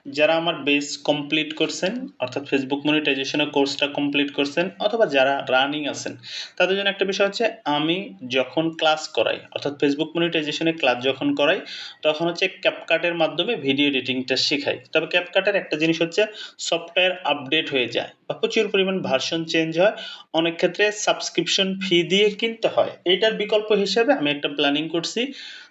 যারা আমার base complete করছেন অর্থাৎ ফেসবুক মনিটাইজেশনের কোর্সটা কমপ্লিট করছেন অথবা যারা রানিং আছেন তাদের জন্য একটা বিষয় হচ্ছে আমি যখন ক্লাস করাই অর্থাৎ ফেসবুক মনিটাইজেশনের ক্লাস যখন করাই তখন হচ্ছে ক্যাপকাটের মাধ্যমে ভিডিও এডিটিংটা শেখাই। তবে ক্যাপকাটের একটা জিনিস হচ্ছে সফটওয়্যার আপডেট হয়ে যায় বা প্রচুর পরিমাণ ভার্সন চেঞ্জ হয়, অনেক ক্ষেত্রে সাবস্ক্রিপশন ফি দিয়ে কিনতে হয়। এইটার বিকল্প হিসেবে আমি একটা প্ল্যানিং করছি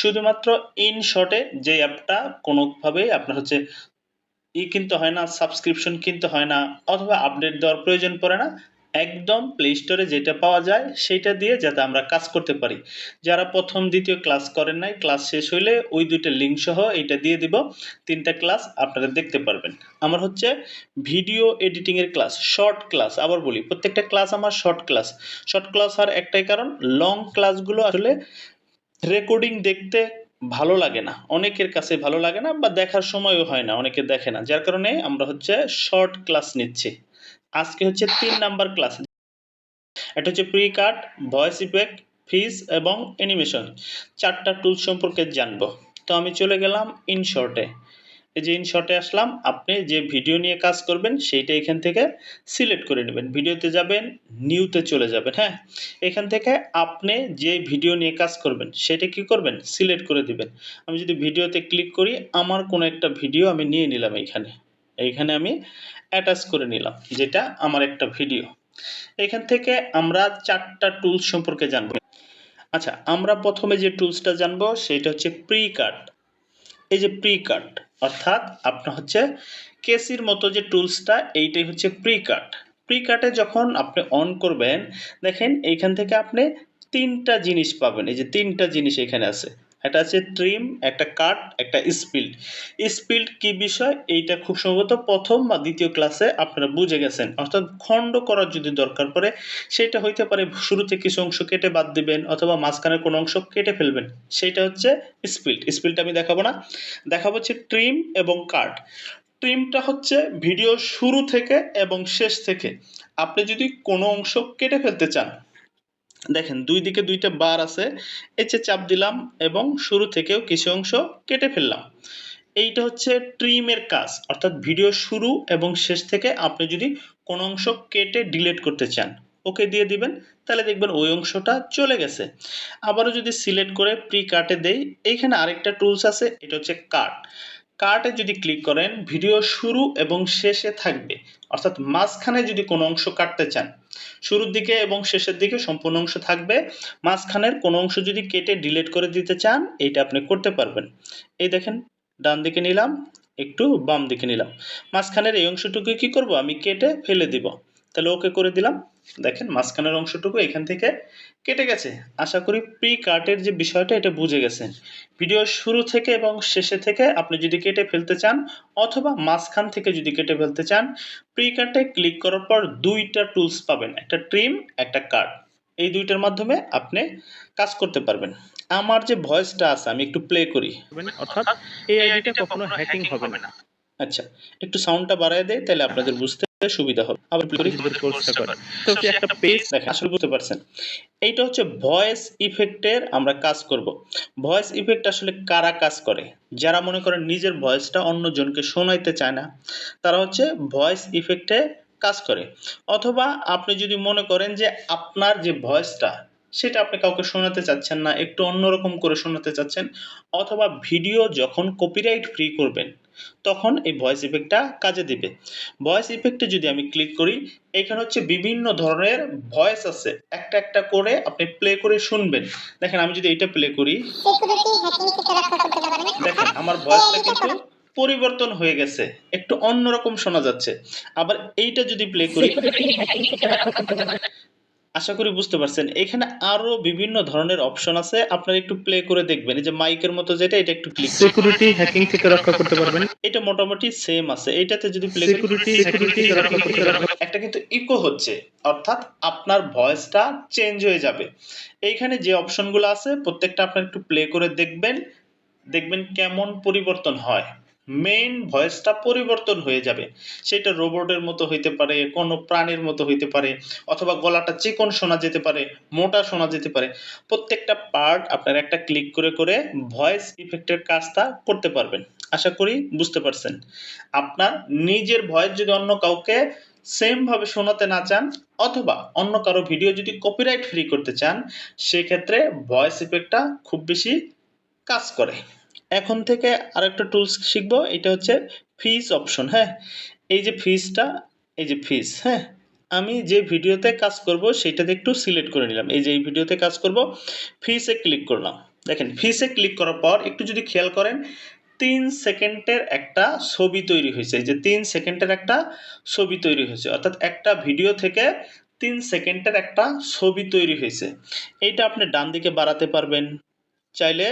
শুধুমাত্র ইনশটে যে অ্যাপটা কোনোভাবেই আপনার হচ্ছে কিনতে হয় না, সাবস্ক্রিপশন কিনতে হয় না অথবা আপডেট দেওয়ার প্রয়োজন পড়ে না। একদম প্লে স্টোরে যেটা পাওয়া যায় সেইটা দিয়ে যাতে আমরা কাজ করতে পারি। যারা ১ম, ২য় ক্লাস করেন নাই, ক্লাস শেষ হইলে ওই ২ টা লিঙ্ক সহ এইটা দিয়ে দিব। ৩ টা ক্লাস আপনারা দেখতে পারবেন। আমার হচ্ছে ভিডিও এডিটিং এর ক্লাস, শর্ট ক্লাস। আবার বলি প্রত্যেকটা ক্লাস আমার শর্ট ক্লাস। শর্ট ক্লাস হওয়ার একটাই কারণ লং ক্লাসগুলো আসলে রেকর্ডিং দেখতে ভালো লাগে না, অনেকের কাছে ভালো লাগে না বা দেখার সময়ও হয় না, অনেকে দেখে না, যার কারণে আমরা হচ্ছে শর্ট ক্লাস নিচ্ছি। আজকে হচ্ছে ৩ নাম্বার ক্লাস। এটা হচ্ছে প্রি কাট, ভয়েস ইফেক্ট, ফ্রিজ এবং অ্যানিমেশন ৪টা টুলস সম্পর্কে জানবো। তো আমি চলে গেলাম ইনশর্টে। এই যে ইনশর্টে আসলাম, আপনি যে ভিডিও নিয়ে কাজ করবেন সেইটা এখান থেকে সিলেক্ট করে নেবেন। ভিডিওতে যাবেন, নিউতে চলে যাবেন, হ্যাঁ? এখান থেকে আপনি যে ভিডিও নিয়ে কাজ করবেন সেটা কি করবেন? সিলেক্ট করে দিবেন। আমি যদি ভিডিওতে ক্লিক করি, আমার কোনো একটা ভিডিও আমি নিয়ে নিলাম এইখানে। এইখানে আমি অ্যাটাচ করে নিলাম যেটা আমার একটা ভিডিও। এখান থেকে আমরা ৪টা টুলস সম্পর্কে জানবো। আচ্ছা, আমরা ১ম এ যে টুলসটা জানবো সেটা হচ্ছে প্রি কাট। এই যে প্রি কাট অর্থাৎ আপনার হচ্ছে কেসির মতো যে টুলসটা এইটাই হচ্ছে প্রি কাট। প্রি কাটে যখন আপনি অন করবেন দেখেন এইখান থেকে আপনি ৩টা জিনিস পাবেন। এই যে ৩টা জিনিস এখানে আছে। একটা আছে ট্রিম, একটা কাট, একটা স্পিল্ড। স্পিল্ড কি বিষয় এইটা খুব সম্ভবত ১ম বা ২য় ক্লাসে আপনারা বুঝে গেছেন। অর্থাৎ খণ্ড করার যদি দরকার পড়ে সেটা হইতে পারে শুরুতে কিছু অংশ কেটে বাদ দিবেন অথবা মাঝখানের কোনো অংশ কেটে ফেলবেন। সেইটা হচ্ছে স্পিল্ড। স্পিল্ডটা আমি দেখাবো না। দেখাবো হচ্ছে ট্রিম এবং কাট। ট্রিমটা হচ্ছে ভিডিও শুরু থেকে এবং শেষ থেকে আপনি যদি কোনো অংশ কেটে ফেলতে চান, দেখেন ২ দিকে ২ টা বার আছে, এই যে চাপ দিলাম এবং শুরু থেকেও কিছু অংশ কেটে ফেললাম। এইটা হচ্ছে ট্রিমের কাজ, অর্থাৎ ভিডিও শুরু এবং শেষ থেকে আপনি যদি কোনো অংশ কেটে ডিলিট করতে চান, ওকে দিয়ে দিবেন, তাহলে দেখবেন ওই অংশটা চলে গেছে। আবারও যদি সিলেক্ট করে প্রি কাটে দেই, এইখানে আরেকটা টুলস আছে, এটা হচ্ছে কাট। কাটে যদি ক্লিক করেন ভিডিও শুরু এবং শেষে থাকবে, অর্থাৎ মাঝখানে যদি কোনো অংশ কাটতে চান, শুরুর দিকে এবং শেষের দিকে সম্পূর্ণ অংশ থাকবে, মাঝখানের কোনো অংশ যদি কেটে ডিলিট করে দিতে চান এইটা আপনি করতে পারবেন। এই দেখেন ডান দিকে নিলাম, একটু বাম দিকে নিলাম, মাঝখানের এই অংশটুকু কি করব আমি কেটে ফেলে দিব। তাহলে ওকে করে দিলাম, দেখেন মাঝখানের অংশটুকু এখান থেকে কেটে গেছে। আশা করি প্রি কাটের যে বিষয়টা এটা বুঝে গেছেন। ভিডিও শুরু থেকে এবং শেষে থেকে আপনি যদি কেটে ফেলতে চান অথবা মাঝখান থেকে যদি কেটে ফেলতে চান, প্রি কাটে ক্লিক করার পর ২টা টুলস পাবেন, একটা ট্রিম, একটা কাট। এই ২টার মাধ্যমে আপনি কাজ করতে পারবেন। আমার যে ভয়েসটা আছে আমি একটু প্লে করি, অর্থাৎ এই আইডিটা কখনো হ্যাকিং হবে না। আচ্ছা, একটু সাউন্ডটা বাড়ায় দেই তাহলে আপনাদের বুঝতে সুবিধা হবে। আবার প্লে করি, কোর্সটা করেন। তো কি একটা পেজ দেখেন, আসলে বুঝতে পারছেন। এইটা হচ্ছে ভয়েস ইফেক্টের আমরা কাজ করব। ভয়েস ইফেক্ট আসলে কারা কাজ করে? যারা মনে করেন নিজের ভয়েসটা অন্যজনকে শোনাইতে চায় না, তারা হচ্ছে ভয়েস ইফেক্টে কাজ করে। অথবা আপনি যদি মনে করেন যে আপনার যে ভয়েসটা সেটা আপনি কাউকে শোনাতে চাচ্ছেন না, একটু অন্যরকম করে শোনাতে চাচ্ছেন, অথবা ভিডিও যখন কপিরাইট ফ্রি করবেন তখন এই ভয়েস ইফেক্টটা কাজে দিবে। ভয়েস ইফেক্টে যদি আমি ক্লিক করি, এখানে হচ্ছে বিভিন্ন ধরনের ভয়েস আছে, একটা একটা করে আপনি প্লে করে শুনবেন। দেখেন আমি যদি এটা প্লে করি, দেখেন আমার ভয়েসটা কিন্তু পরিবর্তন হয়ে গেছে, একটু অন্যরকম শোনা যাচ্ছে। আবার এইটা যদি প্লে করি, আশা করি বুঝতে পারছেন। এখানে আরো বিভিন্ন ধরনের অপশন আছে, আপনারা একটু প্লে করে দেখবেন। এই যে মাইকের মতো যেটা, এটা একটু ক্লিক সিকিউরিটি হ্যাকিং থেকে রক্ষা করতে পারবেন। এটা মোটামুটি সেম আছে। এইটাতে যদি প্লে সিকিউরিটি হ্যাকিং থেকে রক্ষা করতে পারবেন। একটা কিন্তু ইকো হচ্ছে, অর্থাৎ আপনার ভয়েসটা চেঞ্জ হয়ে যাবে। এইখানে যে অপশনগুলো আছে প্রত্যেকটা আপনারা একটু প্লে করে দেখবেন, দেখবেন কেমন পরিবর্তন হয়। মেইন ভয়েসটা পরিবর্তন হয়ে যাবে। সেটা রোবটের মতো হইতে পারে, কোনো প্রাণীর মতো হইতে পারে, অথবা গলাটা চিকন শোনা যেতে পারে, মোটা শোনা যেতে পারে। প্রত্যেকটা পার্ট আপনারা একটা ক্লিক করে করে ভয়েস ইফেক্টের কাজটা করতে পারবেন। আশা করি বুঝতে পারছেন। আপনার নিজের ভয়েস যদি অন্য কাউকে সেম ভাবে শোনাতে না চান অথবা অন্য কারো ভিডিও যদি কপিরাইট ফ্রি করতে চান, সেক্ষেত্রে ভয়েস ইফেক্টটা খুব বেশি কাজ করে। এখন থেকে আরেকটা টুলস শিখবো, এটা হচ্ছে ফিজ অপশন, হ্যাঁ? এই যে ফিজটা, এই যে ফিজ, হ্যাঁ? আমি যে ভিডিওতে কাজ করব সেটাতে একটু সিলেক্ট করে নিলাম। এই যে এই ভিডিওতে কাজ করব, ফিজে ক্লিক করলাম। দেখেন ফিজে ক্লিক করার পর একটু যদি খেয়াল করেন ৩ সেকেন্ডের একটা ছবি তৈরি হইছে। এই যে ৩ সেকেন্ডের একটা ছবি তৈরি হয়েছে। অর্থাৎ একটা ভিডিও থেকে ৩ সেকেন্ডের একটা ছবি তৈরি হইছে। এইটা আপনি ডান দিকে বাড়াতে পারবেন, চাইলে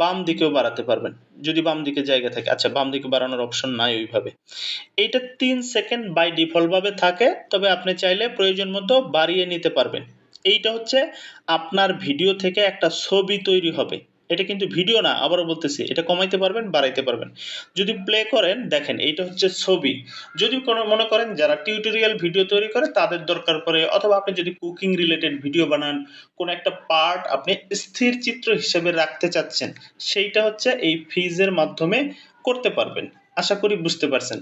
বাম দিকেও বাড়াতে পারবেন। যদি বাম দিকে জায়গা থাকে। আচ্ছা, বাম দিকে বাড়ানোর অপশন নাই ওইভাবে। এইটা ৩ সেকেন্ড বাই ডিফল্ট ভাবে থাকে। তবে আপনি চাইলে প্রয়োজন মতো বাড়িয়ে নিতে পারবেন। এইটা হচ্ছে আপনার ভিডিও থেকে একটা ছবি তৈরি হবে। এটা কিন্তু ভিডিও না, আবারও বলতেছি। এটা কমাইতে পারবেন, বাড়াইতে পারবেন। যদি প্লে করেন দেখেন এইটা হচ্ছে ছবি। যদি কোনো মনে করেন যারা টিউটোরিয়াল ভিডিও তৈরি করে তাদের দরকার পড়ে অথবা আপনি যদি কুকিং রিলেটেড ভিডিও বানান, কোনো একটা পার্ট আপনি স্থির চিত্র হিসেবে রাখতে চাচ্ছেন, সেইটা হচ্ছে এই ফিজের মাধ্যমে করতে পারবেন। আশা করি বুঝতে পারছেন।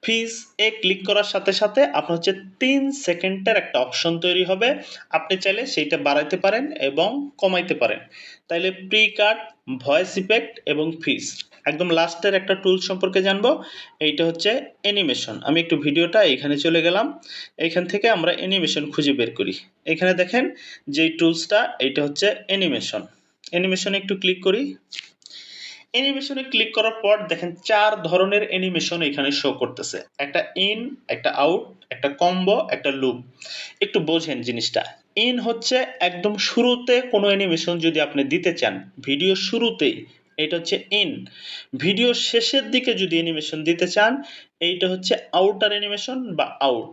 ফিজ এ ক্লিক করার সাথে সাথে আপনার হচ্ছে ৩ সেকেন্ডের একটা অপশন তৈরি হবে। আপনি চাইলে সেইটা বাড়াইতে পারেন এবং কমাইতে পারেন। তাইলে প্রি কাট, ভয়েস ইফেক্ট এবং ফিজ। একদম লাস্টের একটা টুল সম্পর্কে জানবো। এইটা হচ্ছে অ্যানিমেশন। আমি একটু ভিডিওটা এখানে চলে গেলাম। এইখান থেকে আমরা অ্যানিমেশন খুঁজে বের করি। এখানে দেখেন যেই টুলসটা এইটা হচ্ছে অ্যানিমেশন। অ্যানিমেশনে একটু ক্লিক করি। অ্যানিমেশনে ক্লিক করার পর দেখেন ৪ ধরনের অ্যানিমেশন এখানে শো করতেছে। একটা ইন, একটা আউট, একটা কম্বো, একটা লুপ। একটু বোঝেন জিনিসটা। ইন হচ্ছে একদম শুরুতে কোনো অ্যানিমেশন যদি আপনি দিতে চান, ভিডিও শুরুতেই, এটা হচ্ছে ইন। ভিডিও শেষের দিকে যদি অ্যানিমেশন দিতে চান, এইটা হচ্ছে আউটার অ্যানিমেশন বা আউট।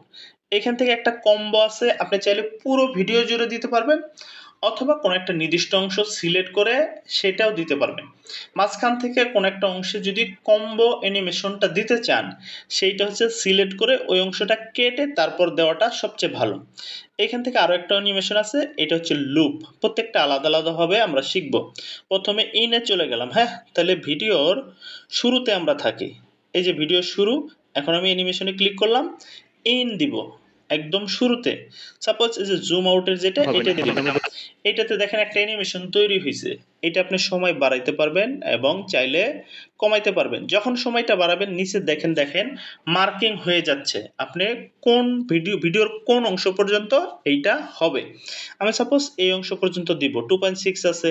এখান থেকে একটা কম্বো আছে, আপনি চাইলে পুরো ভিডিও জুড়ে দিতে পারবেন অথবা কোনো একটা নির্দিষ্ট অংশ সিলেক্ট করে সেটাও দিতে পারবেন। মাঝখান থেকে কোনো একটা অংশে যদি কম্বো অ্যানিমেশনটা দিতে চান, সেইটা হচ্ছে সিলেক্ট করে ওই অংশটা কেটে তারপর দেওয়াটা সবচেয়ে ভালো। এখান থেকে আরো একটা অ্যানিমেশন আছে, এটা হচ্ছে লুপ। প্রত্যেকটা আলাদা আলাদা ভাবে আমরা শিখব। প্রথমে ইনে চলে গেলাম, হ্যাঁ? তাহলে ভিডিওর শুরুতে আমরা থাকি। এই যে ভিডিও শুরু, এখন আমি অ্যানিমেশনে ক্লিক করলাম, ইন দিব একদম শুরুতে। সাপোজ এই যে জুম আউটের যেটা, হবে এটা না। দিলাম। এটাতে দেখেন একটা অ্যানিমেশন তৈরি হইছে। এটা আপনি সময় বাড়াইতে পারবেন এবং চাইলে কমাইতে পারবেন। যখন সময়টা বাড়াবেন নিচে দেখেন মার্কিং হয়ে যাচ্ছে। আপনি কোন ভিডিওর কোন অংশ পর্যন্ত এইটা হবে। আমি সাপোজ এই অংশ পর্যন্ত দিব। 2.6 আছে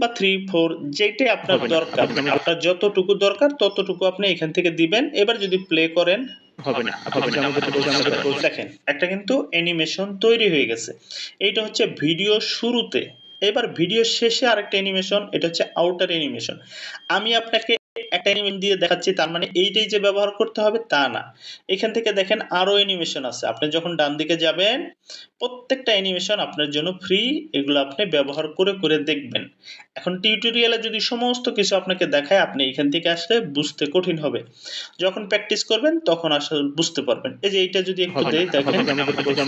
বা 3, 4 যেটাই আপনার হবে না। দরকার। আপনার যতটুকু দরকার ততটুকু আপনি এখান থেকে দিবেন। এবার যদি প্লে করেন, হবে না। আপনি যেটা বলছেন দেখেন একটা কিন্তু অ্যানিমেশন তৈরি হয়ে গেছে। এইটা হচ্ছে ভিডিও শুরুতে। এবার ভিডিও শেষে আরেকটা অ্যানিমেশন, এটা হচ্ছে আউটার অ্যানিমেশন। আমি আপনাকে একটা অ্যানিমেশন দিয়ে দেখাচ্ছি তার মানে এইটাই যে ব্যবহার করতে হবে তা না। এখান থেকে দেখেন আরো অ্যানিমেশন আছে। আপনি যখন ডান দিকে যাবেন প্রত্যেকটা অ্যানিমেশন আপনার জন্য ফ্রি। এগুলো আপনি ব্যবহার করে দেখবেন। এখন টিউটোরিয়ালে যদি সমস্ত কিছু আপনাকে দেখায় আপনি এখান থেকে আসলে বুঝতে কঠিন হবে। যখন প্র্যাকটিস করবেন তখন আসলে বুঝতে পারবেন। এই যে এইটা যদি একটু হবে না। দেই দেখেন, বলছেন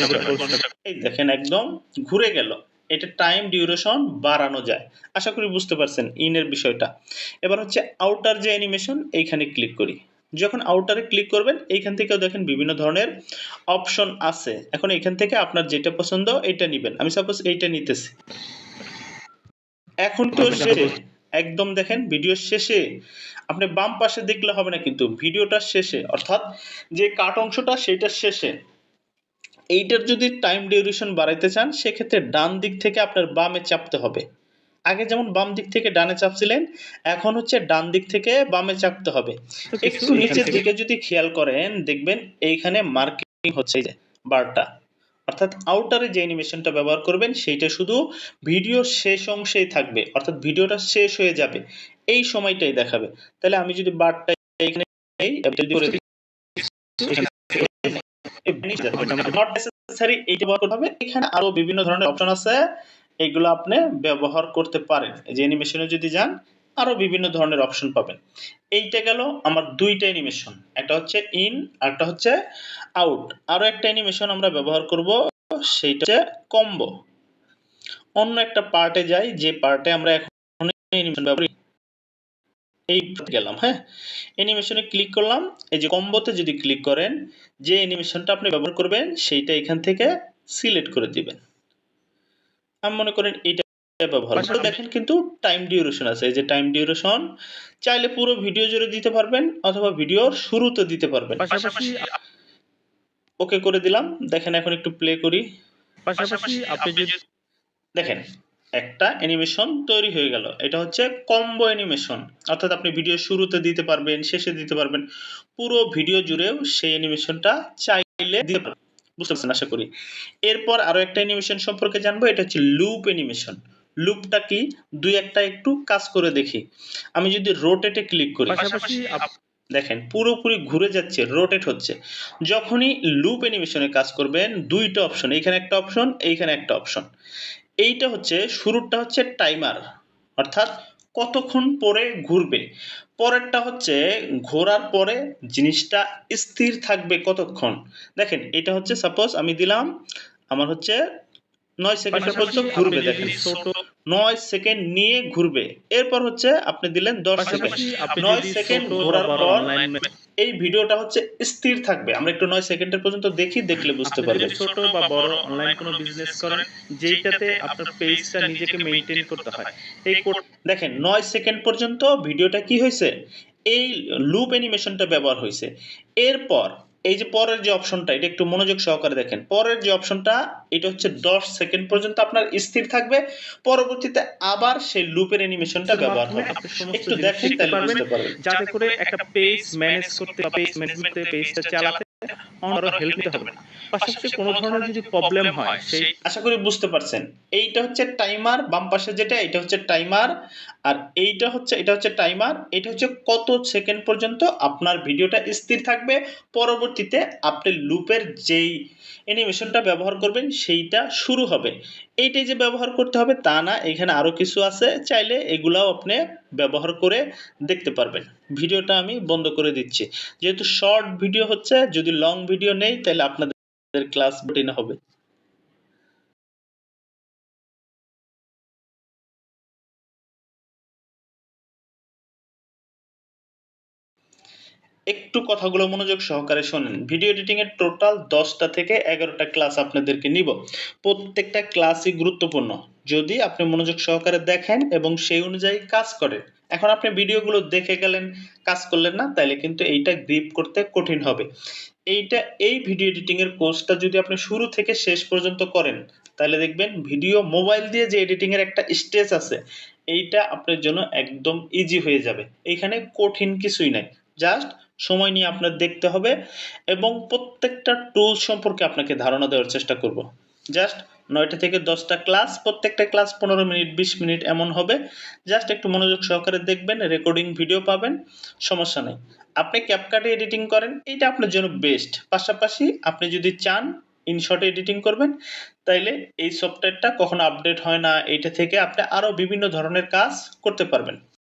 এই দেখেন একদম ঘুরে গেল। এটা টাইম ডিউরেশন বাড়ানো যায়। আশা করি বুঝতে পারছেন ইনের বিষয়টা। এবার হচ্ছে আউটার যে অ্যানিমেশন, এইখানে ক্লিক করি। যখন আউটারে ক্লিক করবেন এইখান থেকেও দেখেন বিভিন্ন ধরনের অপশন আছে। এখন এখান থেকে আপনার যেটা পছন্দ এটা নিবেন। আমি সাপোজ এইটা নিতেছি। এখন তো শেষে একদম দেখেন ভিডিও শেষে আপনি বাম পাশে দেখলে হবে না, কিন্তু ভিডিওটা শেষে অর্থাৎ যে কাট অংশটা সেটা শেষে। এইটার যদি টাইম ডিউরেশন বাড়াইতে চান সেক্ষেত্রে ডান দিক থেকে আপনার বামে চাপতে হবে। আগে যেমন বাম দিক থেকে ডানে চাপছিলেন, এখন হচ্ছে ডান দিক থেকে বামে চাপতে হবে। একটু নিচের দিকে যদি খেয়াল করেন দেখবেন এইখানে মার্কিং হচ্ছে এই যে বারটা। অর্থাৎ আউটারে যে অ্যানিমেশনটা ব্যবহার করবেন সেইটা শুধু ভিডিও শেষ অংশেই থাকবে। অর্থাৎ ভিডিওটা শেষ হয়ে যাবে। এই সময়টাই দেখাবে। তাহলে আমি যদি বারটা এখানে এই করে দিই, নট নেসেসারি এইটা ব্যবহার করতে হবে। এখানে আরো বিভিন্ন ধরনের অপশন আছে। এগুলো আপনি ব্যবহার করতে পারেন। এই যে অ্যানিমেশনে যদি যান আরো বিভিন্ন ধরনের অপশন পাবেন। এইটা গেল আমার ২ টা অ্যানিমেশন। একটা হচ্ছে ইন, আরেকটা হচ্ছে আউট। আরো একটা অ্যানিমেশন আমরা ব্যবহার করব, সেইটা হচ্ছে কম্বো। অন্য একটা পার্টে যাই, যে পার্টে আমরা এখন অ্যানিমেশন ব্যবহার করি। এই গেলাম, হ্যাঁ? অ্যানিমেশনে ক্লিক করলাম। এই যে কম্বোতে যদি ক্লিক করেন, যে অ্যানিমেশনটা আপনি ব্যবহার করবেন সেইটা এখান থেকে সিলেক্ট করে দিবেন। আমি মনে করেন এইটা ব্যবহার করব। দেখেন কিন্তু টাইম ডিউরেশন আছে। এই যে টাইম ডিউরেশন চাইলে পুরো ভিডিও জুড়ে দিতে পারবেন অথবা ভিডিওর শুরুতে দিতে পারবেন। পাশাপাশি ওকে করে দিলাম। দেখেন এখন একটু প্লে করি। পাশাপাশি আপনি যদি দেখেন একটা অ্যানিমেশন তৈরি হয়ে গেল। এটা হচ্ছে কম্বো অ্যানিমেশন। অর্থাৎ আপনি ভিডিও শুরুতে দিতে পারবেন, শেষে দিতে পারবেন। পুরো ভিডিও জুড়েও সেই অ্যানিমেশনটা চাইলে দিতে পারবেন। বুঝতে পারছেন আশা করি। এরপর আরো একটা অ্যানিমেশন সম্পর্কে জানবো। এটা হচ্ছে লুপ অ্যানিমেশন। লুপটা কি? ২-১ টা একটু কাজ করে দেখি। আমি যদি রোটেটে ক্লিক করি, পাশাপাশি দেখেন পুরোপুরি ঘুরে যাচ্ছে, রোটেট হচ্ছে। যখনই লুপ অ্যানিমেশনে কাজ করবেন ২ টা অপশন, এইখানে একটা অপশন, এইখানে একটা অপশন। এইটা হচ্ছে শুরুরটা হচ্ছে টাইমার, অর্থাৎ কতক্ষণ পরে ঘুরবে। পরেরটা হচ্ছে ঘোরার পরে জিনিসটা স্থির থাকবে কতক্ষণ। দেখেন এটা হচ্ছে সাপোজ আমি দিলাম আমার হচ্ছে ৯ সেকেন্ড পর্যন্ত ঘুরবে। দেখেন ৯ সেকেন্ড নিয়ে ঘুরবে। এরপর হচ্ছে আপনি দিলেন ১০ সেকেন্ড। পাশাপাশি আপনি ৯ যদি সেকেন্ড ছোট বা ঘোরার বড় পর অনলাইন এই ভিডিওটা হচ্ছে স্থির থাকবে। আমরা একটু ৯ সেকেন্ডের পর্যন্ত দেখি, দেখলে বুঝতে আপনি যদি পারবেন। ছোট বা বড় অনলাইন কোনো বিজনেস করেন যেইটাতে আপনার পেজটা নিজেকে মেইনটেইন করতে হয়। এই দেখেন ৯ সেকেন্ড পর্যন্ত ভিডিওটা কি হয়েছে? এই লুপ অ্যানিমেশনটা ব্যবহার হয়েছে। এরপর এই যে পরের যে অপশনটা এটা একটু মনোযোগ সহকারে দেখেন। পরের যে অপশনটা এটা হচ্ছে ১০ সেকেন্ড পর্যন্ত আপনার স্থির থাকবে। পরবর্তীতে আবার সেই লুপের অ্যানিমেশনটা ব্যবহার মাধ্যমে হবে। আপনি সমস্ত একটু জিনিস দেখেন শিখতে তাহলে পারবেন বুঝতে পারবেন। যাতে করে একটা পেজ ম্যানেজ করতে বা পেজ ম্যানেজমেন্ট করতে পেজটা চালাতে আরো হেল্প নিতে হবে না। পাশাপাশি কোনো ধরনের যদি প্রবলেম হয় সেই আশা করি বুঝতে পারছেন। এইটা হচ্ছে টাইমার, বাম পাশে যেটা এটা হচ্ছে টাইমার, আর এইটা হচ্ছে এটা হচ্ছে টাইমার। এটা হচ্ছে কত সেকেন্ড পর্যন্ত আপনার ভিডিওটা স্থির থাকবে। পরবর্তীতে আপনি লুপের যেই অ্যানিমেশনটা ব্যবহার করবেন সেইটা শুরু হবে। এইটাই যে ব্যবহার করতে হবে তা না, এখানে আরো কিছু আছে। চাইলে এগুলাও আপনি ব্যবহার করে দেখতে পারবেন। ভিডিওটা আমি বন্ধ করে দিচ্ছি। যেহেতু শর্ট ভিডিও হচ্ছে, যদি লং ভিডিও নেই তাহলে আপনাদের ক্লাস বোরিং হবে। একটু কথাগুলো মনোযোগ সহকারে শোনেন। ভিডিও এডিটিং এর টোটাল ১০ টা থেকে ১১ টা ক্লাস আপনাদেরকে নিব। প্রত্যেকটা ক্লাসই গুরুত্বপূর্ণ। যদি আপনি মনোযোগ সহকারে দেখেন এবং সেই অনুযায়ী কাজ করেন। এখন আপনি ভিডিওগুলো দেখে গেলেন, কাজ করলেন না, তাইলে কিন্তু এইটা গ্রিপ করতে কঠিন হবে। এই ভিডিও এডিটিং এর কোর্সটা যদি আপনি শুরু থেকে শেষ পর্যন্ত করেন, তাহলে দেখবেন ভিডিও মোবাইল দিয়ে যে এডিটিং এর একটা স্টেজ আছে, এইটা আপনার জন্য একদম ইজি হয়ে যাবে। এইখানে কঠিন কিছুই নাই। জাস্ট সময় নিয়ে আপনার দেখতে হবে এবং প্রত্যেকটা টুলস সম্পর্কে আপনাকে ধারণা দেওয়ার চেষ্টা করব। জাস্ট ৯ টা থেকে ১০ টা ক্লাস, প্রত্যেকটা ক্লাস ১৫ মিনিট ২০ মিনিট এমন হবে। জাস্ট একটু মনোযোগ সহকারে দেখবেন, রেকর্ডিং ভিডিও পাবেন, সমস্যা নাই। আপনি CapCut এ এডিটিং করেন, এইটা আপনার জন্য বেস্ট। পাশাপাশি আপনি যদি চান InShot এ এডিটিং করবেন, তাইলে এই সফটওয়্যারটা কখনো আপডেট হয় না। এইটা থেকে আপনি আরো বিভিন্ন ধরনের কাজ করতে পারবেন।